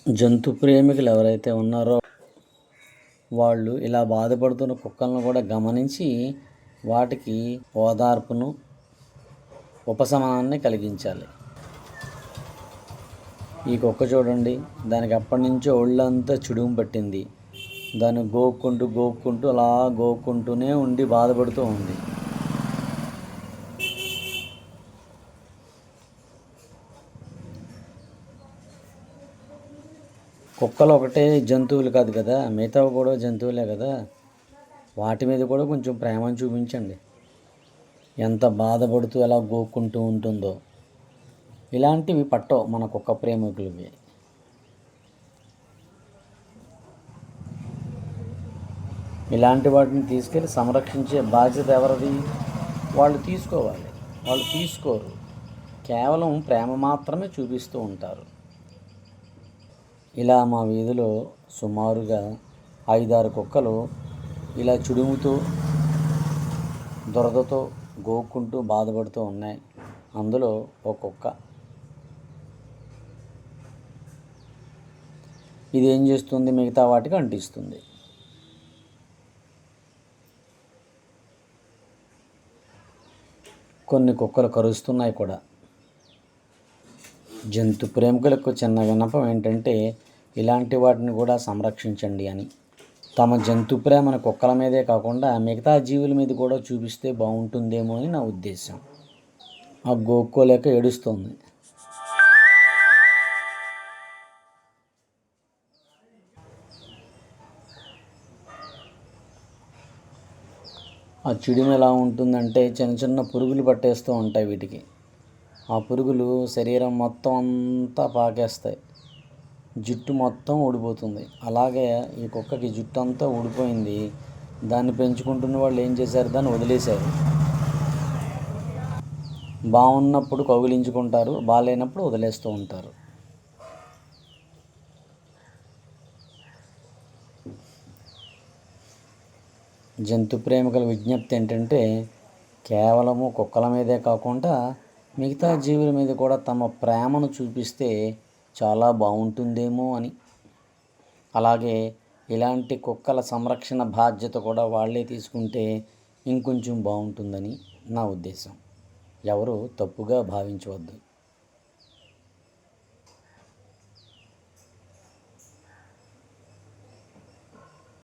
జంతు ప్రేమికులు ఎవరైతే ఉన్నారో వాళ్ళు ఇలా బాధపడుతున్న కుక్కలను కూడా గమనించి వాటికి ఓదార్పును, ఉపశమనాన్ని కలిగించాలి. ఈ కుక్క చూడండి, దానికి అప్పటి నుంచో ఒళ్ళంతా చిడుము పట్టింది. దాన్ని గోక్కుంటూ అలా గోక్కుంటూనే ఉండి బాధపడుతూ ఉంది. కుక్కలు ఒకటే జంతువులు కాదు కదా, మిగతావి కూడా జంతువులే కదా. వాటి మీద కూడా కొంచెం ప్రేమను చూపించండి. ఎంత బాధపడుతూ ఎలా గోక్కుంటూ ఉంటుందో. ఇలాంటివి పట్టవు మన కుక్క ప్రేమికులకి. ఇలాంటి వాటిని తీసుకెళ్ళి సంరక్షించే బాధ్యత ఎవరిది? వాళ్ళు తీసుకోవాలి. వాళ్ళు తీసుకోరు, కేవలం ప్రేమ మాత్రమే చూపిస్తూ ఉంటారు. ఇలా మా వీధిలో సుమారుగా 5-6 కుక్కలు ఇలా చుడుముతో, దురదతో గోక్కుంటూ బాధపడుతూ ఉన్నాయి. అందులో ఒక కుక్క ఇది ఏం చేస్తుంది, మిగతా వాటికి అంటిస్తుంది. కొన్ని కుక్కలు కరుస్తున్నాయి కూడా. జంతు ప్రేమికులకు చిన్న విన్నపం ఏంటంటే, ఇలాంటి వాటిని కూడా సంరక్షించండి అని. తమ జంతు ప్రేమను కుక్కల మీదే కాకుండా మిగతా జీవుల మీద కూడా చూపిస్తే బాగుంటుందేమో అని నా ఉద్దేశం. ఆ గోక్కోలేక ఏడుస్తుంది. ఆ చిడుము ఎలా ఉంటుందంటే చిన్న చిన్న పురుగులు పట్టేస్తూ ఉంటాయి వీటికి. ఆ పురుగులు శరీరం మొత్తం అంతా పాకేస్తాయి. జుట్టు మొత్తం ఊడిపోతుంది. అలాగే ఈ కుక్కకి జుట్టు అంతా ఊడిపోయింది. దాన్ని పెంచుకుంటున్న వాళ్ళు ఏం చేశారు, దాన్ని వదిలేశారు. బాగున్నప్పుడు కౌగిలించుకుంటారు, బాగాలేనప్పుడు వదిలేస్తూ ఉంటారు. జంతు ప్రేమికుల విజ్ఞప్తి ఏంటంటే, కేవలము కుక్కల మీదే కాకుండా మిగతా జీవుల మీద కూడా తమ ప్రేమను చూపిస్తే చాలా బాగుంటుందేమో అని. అలాగే ఇలాంటి కుక్కల సంరక్షణ బాధ్యత కూడా వాళ్ళే తీసుకుంటే ఇంకొంచెం బాగుంటుందని నా ఉద్దేశం. ఎవరు తప్పుగా భావించవద్దు.